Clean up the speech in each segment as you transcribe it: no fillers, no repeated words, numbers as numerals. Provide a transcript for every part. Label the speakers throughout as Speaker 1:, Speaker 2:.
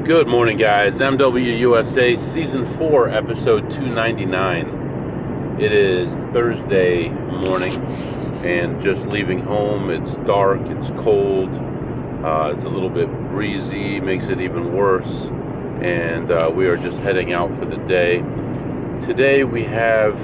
Speaker 1: Good morning, guys. MWUSA Season 4, Episode 299. It is Thursday morning, and just leaving home. It's dark, it's cold, it's a little bit breezy, makes it even worse, and we are just heading out for the day. Today we have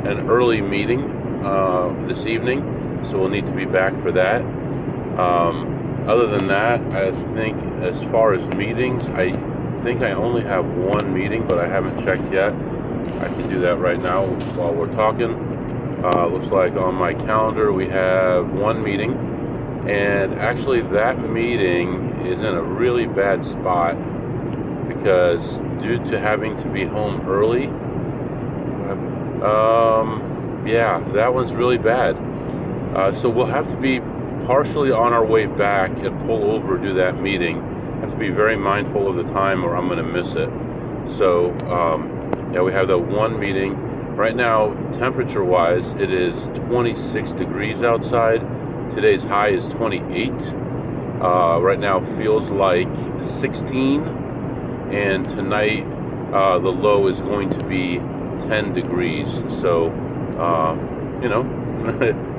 Speaker 1: an early meeting this evening, so we'll need to be back for that. Other than that, I think as far as meetings, I think I only have one meeting, but I haven't checked yet. I can do that right now while we're talking. Looks like on my calendar we have one meeting, and actually that meeting is in a really bad spot because due to having to be home early, yeah, that one's really bad. So we'll have to be partially on our way back and pull over to do that meeting. Have to be very mindful of the time or I'm going to miss it. So yeah, we have that one meeting. Right now, temperature wise, it is 26 degrees outside. Today's high is 28. Right now feels like 16, and tonight the low is going to be 10 degrees. So you know,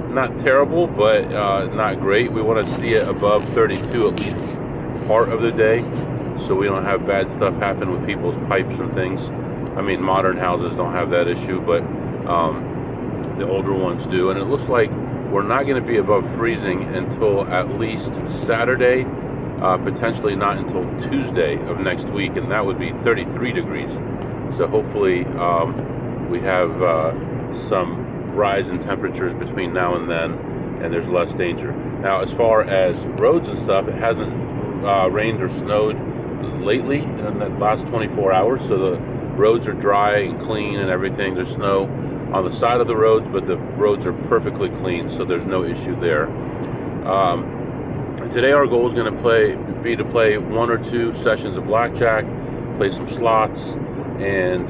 Speaker 1: not terrible, but not great. We want to see it above 32 at least part of the day, so we don't have bad stuff happen with people's pipes and things. I mean, modern houses don't have that issue, but the older ones do. And it looks like we're not going to be above freezing until at least Saturday, potentially not until Tuesday of next week, and that would be 33 degrees. So hopefully we have some rise in temperatures between now and then, and there's less danger. Now, as far as roads and stuff, it hasn't rained or snowed lately in the last 24 hours, so the roads are dry and clean and everything. There's snow on the side of the roads, but the roads are perfectly clean, so there's no issue there. Today our goal is going to be to play one or two sessions of Blackjack, play some slots, and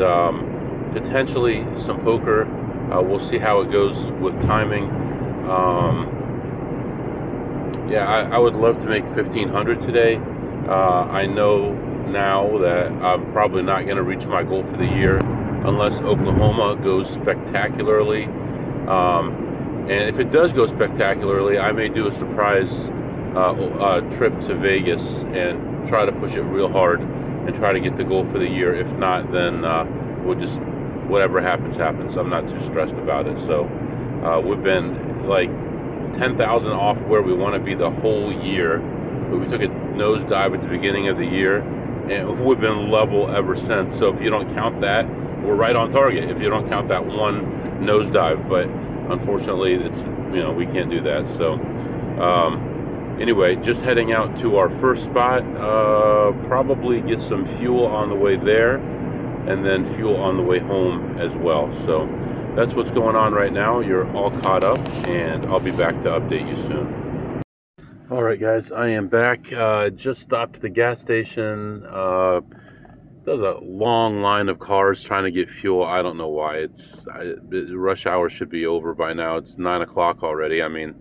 Speaker 1: potentially some poker. We'll see how it goes with timing. Yeah, I would love to make 1,500 today. I know now that I'm probably not going to reach my goal for the year unless Oklahoma goes spectacularly. And if it does go spectacularly, I may do a surprise trip to Vegas and try to push it real hard and try to get the goal for the year. If not, then we'll just, whatever happens, happens. I'm not too stressed about it. So we've been like 10,000 off where we want to be the whole year. But we took a nosedive at the beginning of the year, and we've been level ever since. So if you don't count that, we're right on target. If you don't count that one nosedive, but unfortunately, it's, you know, we can't do that. So anyway, just heading out to our first spot. Probably get some fuel on the way there, and then fuel on the way home as well. So that's what's going on right now. You're all caught up, and I'll be back to update you soon. All right, guys, I am back. Just stopped at the gas station. There's a long line of cars trying to get fuel. I don't know why. Rush hour should be over by now. It's 9 o'clock already. I mean,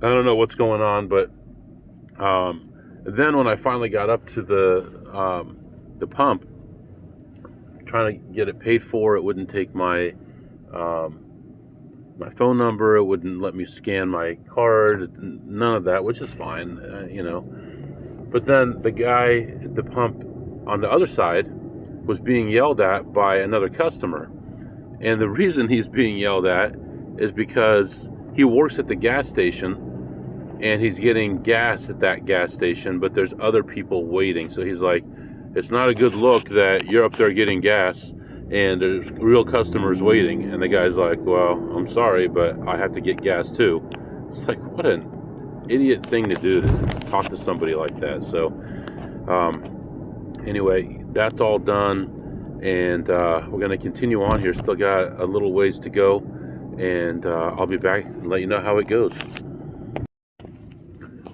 Speaker 1: I don't know what's going on, but then when I finally got up to the pump, trying to get it paid for, it wouldn't take my my phone number. It wouldn't let me scan my card. None of that, which is fine, you know. But then the guy at the pump on the other side was being yelled at by another customer, and the reason he's being yelled at is because he works at the gas station and he's getting gas at that gas station, but there's other people waiting. So he's like, it's not a good look that you're up there getting gas and there's real customers waiting. And the guy's like, well, I'm sorry, but I have to get gas too. It's like, what an idiot thing to do, to talk to somebody like that. So anyway, that's all done, and we're going to continue on here. Still got a little ways to go, and I'll be back and let you know how it goes.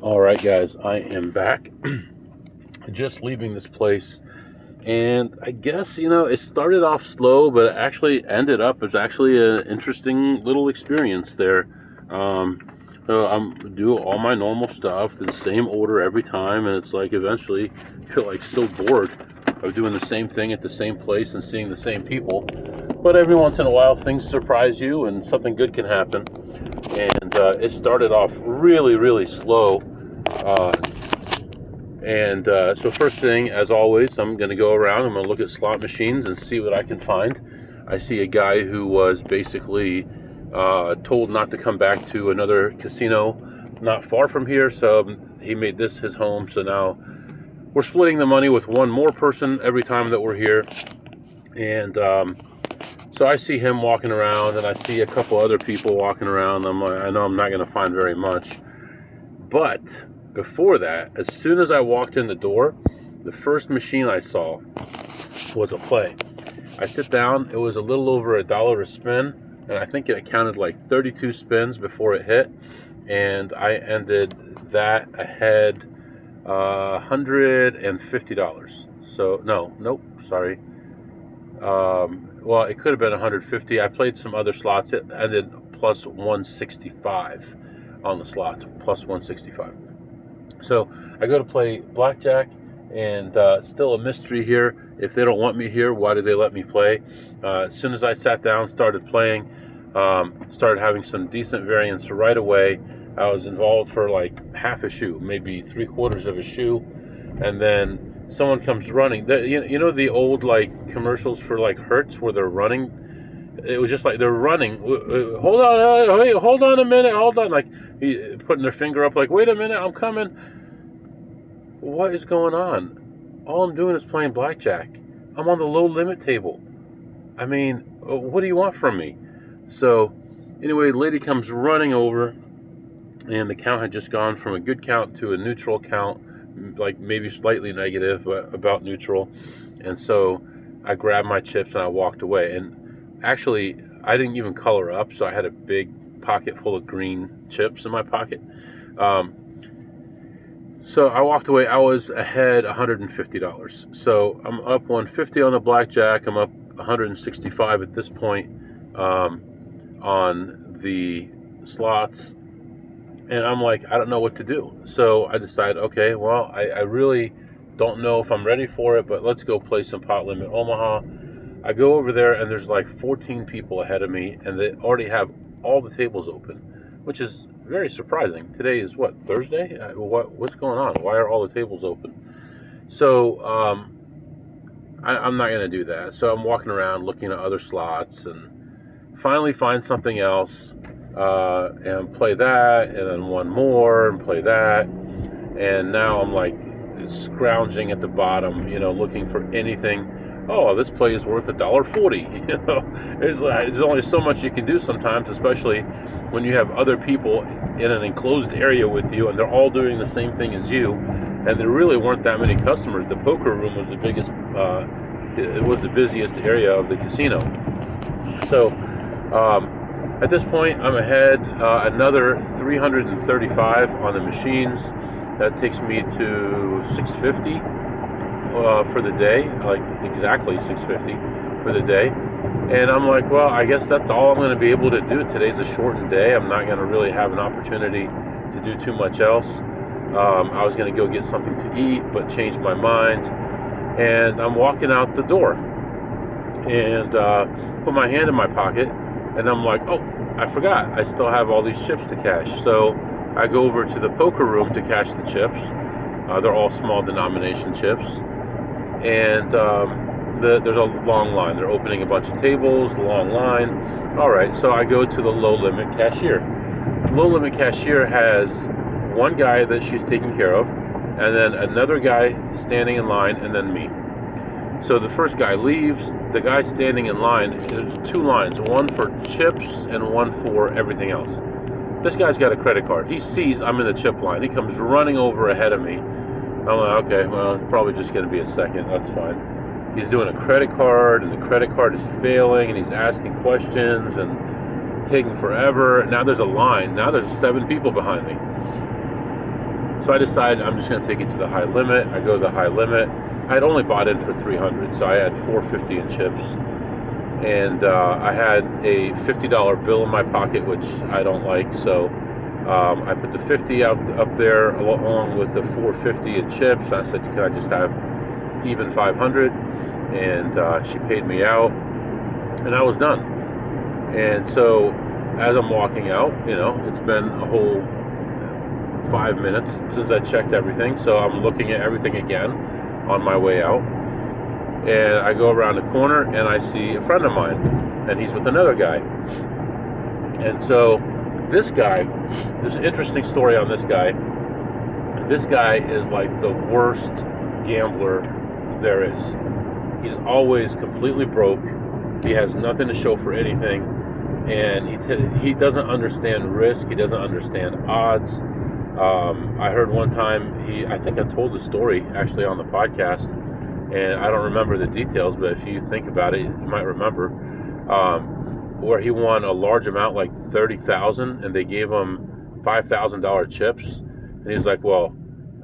Speaker 1: All right, guys, I am back. Just leaving this place, and I guess, you know, it started off slow, but it actually ended up as actually an interesting little experience there. So I'm do all my normal stuff, the same order every time, and it's like eventually I feel like so bored of doing the same thing at the same place and seeing the same people. But every once in a while, things surprise you, and something good can happen. And it started off really, really slow. So first thing, as always, I'm going to go around. I'm going to look at slot machines and see what I can find. I see a guy who was basically told not to come back to another casino not far from here, so he made this his home. So now we're splitting the money with one more person every time that we're here. And so I see him walking around, and I see a couple other people walking around. I know I'm not going to find very much. But before that, as soon as I walked in the door, the first machine I saw was a play. I sit down, it was a little over $1 a spin, and I think it counted like 32 spins before it hit, and I ended that ahead $150. So, nope, sorry. Well, it could have been 150. I played some other slots. It ended plus 165 on the slots, plus 165. So I go to play Blackjack, and still a mystery here. If they don't want me here, why did they let me play? As soon as I sat down, started playing, started having some decent variance right away. I was involved for like half a shoe, maybe 3/4 of a shoe, and then someone comes running. You know the old like commercials for like Hertz where they're running? It was just like they're running. Hold on, wait, hold on a minute, hold on. Like putting their finger up, like, wait a minute, I'm coming. What is going on? All I'm doing is playing blackjack. I'm on the low limit table. I mean, what do you want from me? So anyway, lady comes running over, and the count had just gone from a good count to a neutral count, like maybe slightly negative, but about neutral. And so I grabbed my chips and I walked away. And actually, I didn't even color up, so I had a big pocket full of green chips in my pocket. So I walked away. I was ahead $150. So I'm up 150 on the blackjack. I'm up 165 at this point on the slots. And I'm like, I don't know what to do. So I decided, okay, well, I really don't know if I'm ready for it, but let's go play some Pot Limit Omaha. I go over there, and there's like 14 people ahead of me, and they already have all the tables open, which is very surprising. Today is what, Thursday? What's going on? Why are all the tables open? So I'm not going to do that. So I'm walking around looking at other slots, and finally find something else. And play that, and then one more, and play that, and now I'm like scrounging at the bottom, looking for anything. Oh, this play is worth $1.40. There's only so much you can do sometimes, especially when you have other people in an enclosed area with you, and they're all doing the same thing as you, and there really weren't that many customers. The poker room was the biggest. It was the busiest area of the casino. So. At this point, I'm ahead another 335 on the machines. That takes me to 650 for the day, like exactly 650 for the day. And I'm like, well, I guess that's all I'm going to be able to do. Today's a shortened day. I'm not going to really have an opportunity to do too much else. I was going to go get something to eat, but changed my mind. And I'm walking out the door and put my hand in my pocket. And I'm like, oh, I forgot. I still have all these chips to cash. So I go over to the poker room to cash the chips. They're all small denomination chips. And there's a long line. They're opening a bunch of tables, long line. All right, so I go to the low-limit cashier. The low-limit cashier has one guy that she's taking care of, and then another guy standing in line, and then me. So the first guy leaves. The guy standing in line, there's two lines, one for chips and one for everything else. This guy's got a credit card. He sees I'm in the chip line. He comes running over ahead of me. I'm like, okay, well, it's probably just going to be a second. That's fine. He's doing a credit card, and the credit card is failing, and he's asking questions and taking forever. Now there's a line. Now there's 7 people behind me. So I decide I'm just going to take it to the high limit. I go to the high limit. I'd only bought in for 300, so I had 450 in chips, and I had a $50 bill in my pocket, which I don't like. So I put the 50 up there along with the 450 in chips. I said, "Can I just have even 500?" And she paid me out, and I was done. And so, as I'm walking out, it's been a whole 5 minutes since I checked everything. So I'm looking at everything again on my way out, and I go around the corner and I see a friend of mine, and he's with another guy. And so this guy, there's an interesting story on this guy. This guy is like the worst gambler there is. He's always completely broke. He has nothing to show for anything, and he doesn't understand risk. He doesn't understand odds. I heard one time I think I told the story actually on the podcast, and I don't remember the details, but if you think about it, you might remember, where he won a large amount, like $30,000, and they gave him $5,000 chips, and he's like, "Well,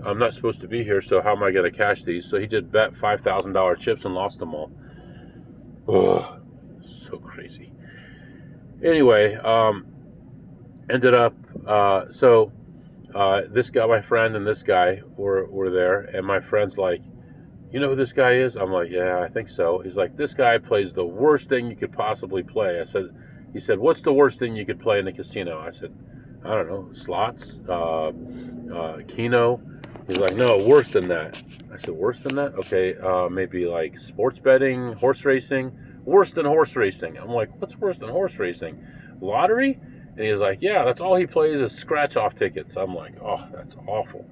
Speaker 1: I'm not supposed to be here, so how am I going to cash these?" So he just bet $5,000 chips and lost them all. Ugh, so crazy. Anyway, ended up, this guy, my friend, and this guy were there, and my friend's like, "You know who this guy is?" I'm like, "Yeah, I think so." He's like, "This guy plays the worst thing you could possibly play." He said, "What's the worst thing you could play in the casino?" I said, "I don't know, slots, Keno." He's like, "No, worse than that." I said, "Worse than that? Okay, maybe like sports betting, horse racing." "Worse than horse racing." I'm like, "What's worse than horse racing? Lottery?" And he's like, "Yeah, that's all he plays is scratch-off tickets." I'm like, "Oh, that's awful."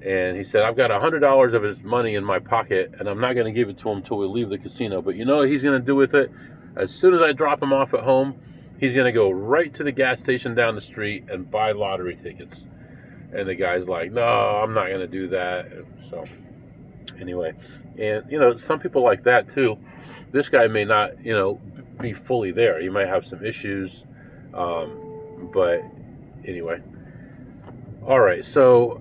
Speaker 1: And he said, "I've got $100 of his money in my pocket, and I'm not going to give it to him until we leave the casino. But you know what he's going to do with it? As soon as I drop him off at home, he's going to go right to the gas station down the street and buy lottery tickets." And the guy's like, "No, I'm not going to do that." So anyway, and some people like that too. This guy may not, be fully there. He might have some issues, but anyway. All right, so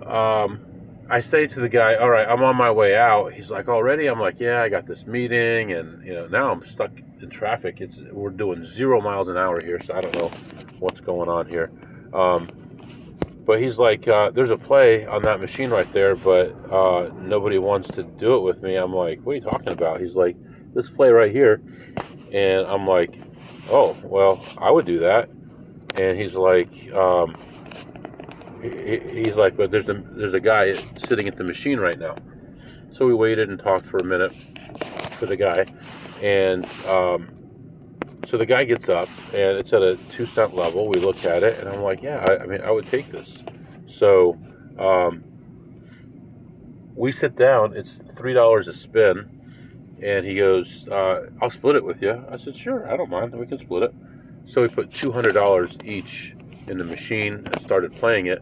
Speaker 1: I say to the guy, "All right, I'm on my way out." He's like, "Already?" I'm like, "Yeah, I got this meeting, and now I'm stuck in traffic. We're doing 0 miles an hour here, so I don't know what's going on here." But he's like, "There's a play on that machine right there, but nobody wants to do it with me." I'm like, "What are you talking about?" He's like, "This play right here," and I'm like, "Oh, well, I would do that." And he's like, "But there's a guy sitting at the machine right now." So we waited and talked for a minute for the guy, and so the guy gets up, and it's at a 2-cent level. We look at it, and I'm like, "Yeah, I would take this." So we sit down. It's $3 a spin, and he goes, "I'll split it with you." I said, "Sure, I don't mind. We can split it." So we put $200 each in the machine and started playing it.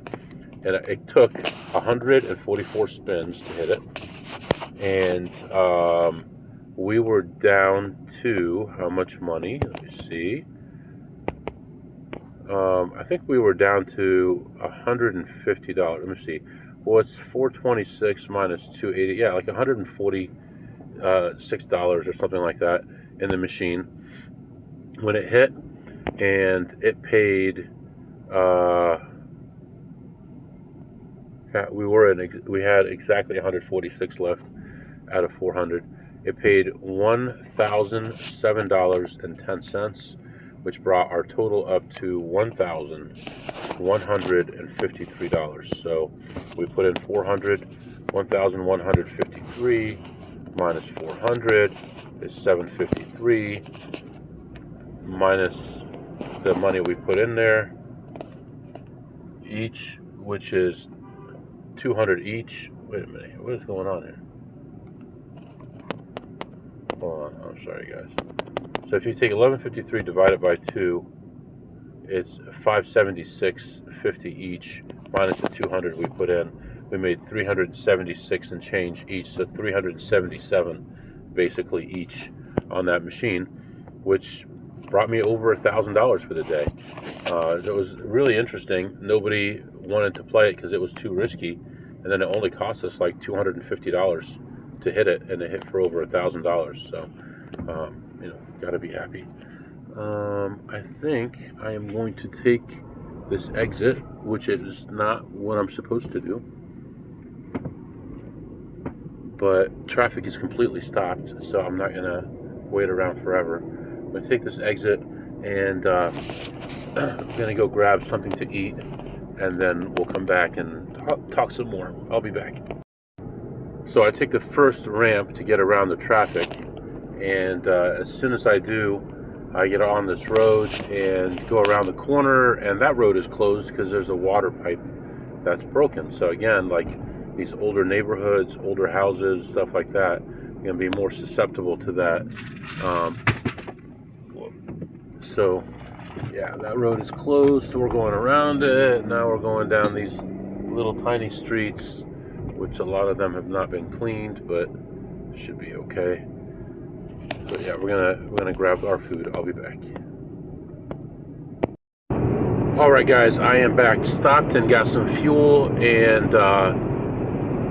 Speaker 1: And it took 144 spins to hit it. And we were down to how much money? Let me see. I think we were down to $150. Let me see. Well, it's 426 minus 280. Yeah, like $146 or something like that in the machine when it hit, and it paid. We had exactly 146 left out of 400. It paid $1,007.10, which brought our total up to $1,153. So we put in 400, 1,153 minus 400 is 753, minus the money we put in there each, which is 200 each. Wait a minute, what is going on here? Hold on, I'm sorry guys. So if you take 1153 divided by 2, it's 576.50 each, minus the 200 we put in. We made 376 and change each, so 377 basically each on that machine, which brought me over $1,000 for the day. It was really interesting. Nobody wanted to play it because it was too risky, and then it only cost us like $250 to hit it, and it hit for over $1,000. So, gotta be happy. I think I am going to take this exit, which is not what I'm supposed to do. But traffic is completely stopped, so I'm not gonna wait around forever. I'm gonna take this exit and I'm gonna go grab something to eat, and then we'll come back and talk some more. I'll be back. So I take the first ramp to get around the traffic, and as soon as I do, I get on this road and go around the corner, and that road is closed because there's a water pipe that's broken. So again, like these older neighborhoods, older houses, stuff like that, you're gonna be more susceptible to that. So yeah, that road is closed, so we're going around it. Now we're going down these little tiny streets, which a lot of them have not been cleaned, but should be okay. So yeah, we're gonna grab our food. I'll be back. All right, guys, I am back. Stopped and got some fuel, and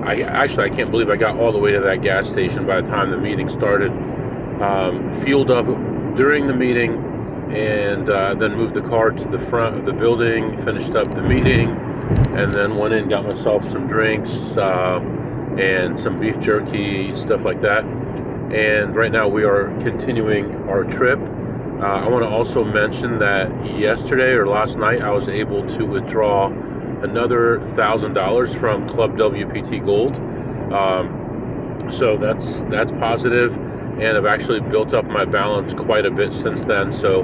Speaker 1: I can't believe I got all the way to that gas station by the time the meeting started. Fueled up during the meeting, and then moved the car to the front of the building, finished up the meeting, and then went in, got myself some drinks and some beef jerky, stuff like that. And right now we are continuing our trip. I want to also mention that yesterday or last night I was able to withdraw another $1,000 from Club WPT Gold. So that's positive, and I've actually built up my balance quite a bit since then. So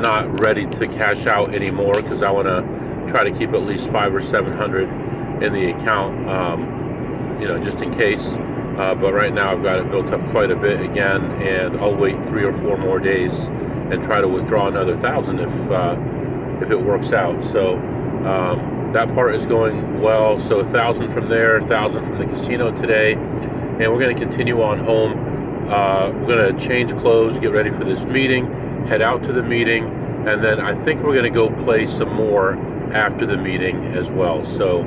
Speaker 1: not ready to cash out anymore because I want to try to keep at least $500 or $700 in the account, just in case. But right now I've got it built up quite a bit again, and I'll wait 3 or 4 more days and try to withdraw another $1,000 if it works out. So that part is going well. So 1,000 from there, 1,000 from the casino today, and we're going to continue on home. We're going to change clothes, get ready for this meeting, head out to the meeting, and then I think we're going to go play some more after the meeting as well. So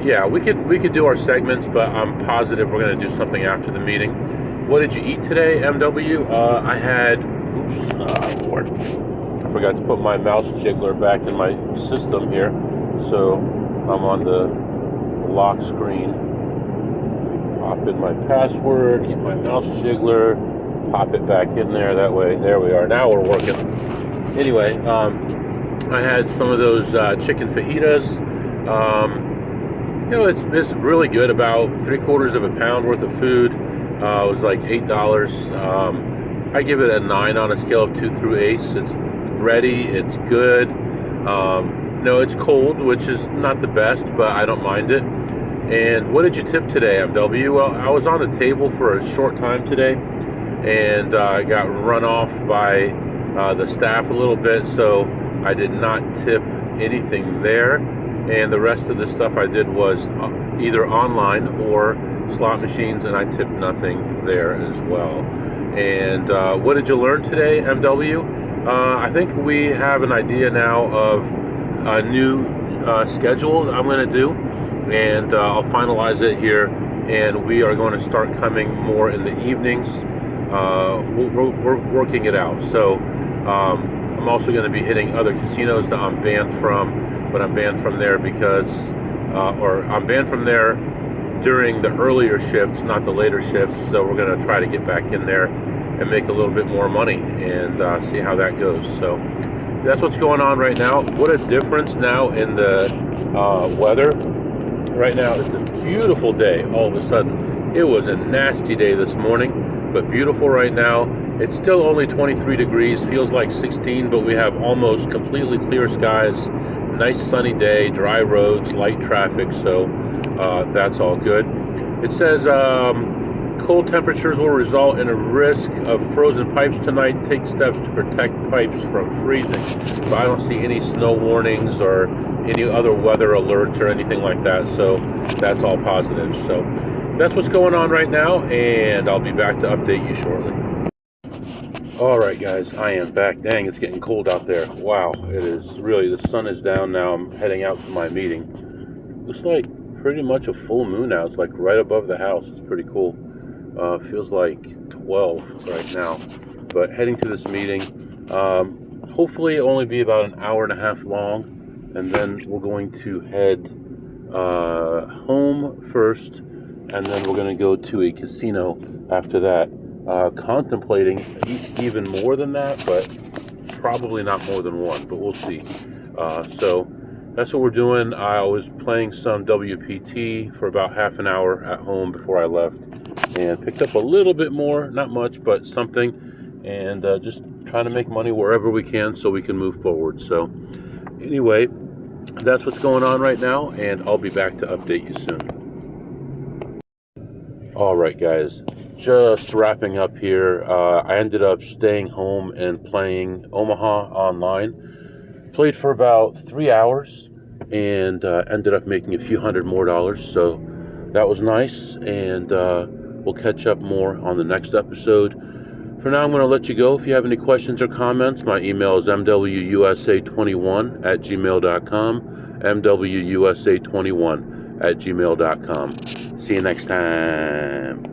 Speaker 1: yeah, we could do our segments, but I'm positive we're going to do something after the meeting. What did you eat today, MW? I had, Lord, I forgot to put my mouse jiggler back in my system here, so I'm on the lock screen. Pop in my password, get my mouse jiggler, pop it back in there. That way, there we are. Now we're working. Anyway, I had some of those chicken fajitas. It's really good. About 3/4 of a pound worth of food. It was like $8. I give it a 9 on a scale of 2 through 8. It's ready. It's good. It's cold, which is not the best, but I don't mind it. And what did you tip today, MW? Well, I was on the table for a short time today, and I got run off by the staff a little bit, so I did not tip anything there. And the rest of the stuff I did was either online or slot machines, and I tipped nothing there as well. And what did you learn today, MW? I think we have an idea now of a new schedule I'm going to do, and I'll finalize it here, and we are going to start coming more in the evenings. We're working it out. So I'm also going to be hitting other casinos that I'm banned from. But I'm banned from there because, I'm banned from there during the earlier shifts, not the later shifts. So we're going to try to get back in there and make a little bit more money and see how that goes. So that's what's going on right now. What a difference now in the weather. Right now it's a beautiful day. All of a sudden, it was a nasty day this morning, but beautiful right now. It's still only 23 degrees, feels like 16, but we have almost completely clear skies. Nice sunny day, dry roads, light traffic, so that's all good. It says cold temperatures will result in a risk of frozen pipes tonight. Take steps to protect pipes from freezing. But I don't see any snow warnings or any other weather alerts or anything like that, so that's all positive. So that's what's going on right now, and I'll be back to update you shortly. Alright guys, I am back. Dang, it's getting cold out there. Wow, it is really, the sun is down now. I'm heading out to my meeting. Looks like pretty much a full moon now. It's like right above the house. It's pretty cool. Feels like 12 right now. But heading to this meeting. hopefully only be about an hour and a half long, and then we're going to head home first, and then we're going to go to a casino after that. Contemplating even more than that, but probably not more than one, but we'll see. So that's what we're doing. I was playing some WPT for about half an hour at home before I left, and picked up a little bit more, not much, but something, and just trying to make money wherever we can so we can move forward. So anyway, that's what's going on right now, and I'll be back to update you soon. All right, guys, just wrapping up here. I ended up staying home and playing Omaha online. Played for about 3 hours and ended up making a few $100 more, so that was nice, and we'll catch up more on the next episode. For now, I'm going to let you go. If you have any questions or comments, my email is mwusa21@gmail.com, mwusa21@gmail.com. See you next time.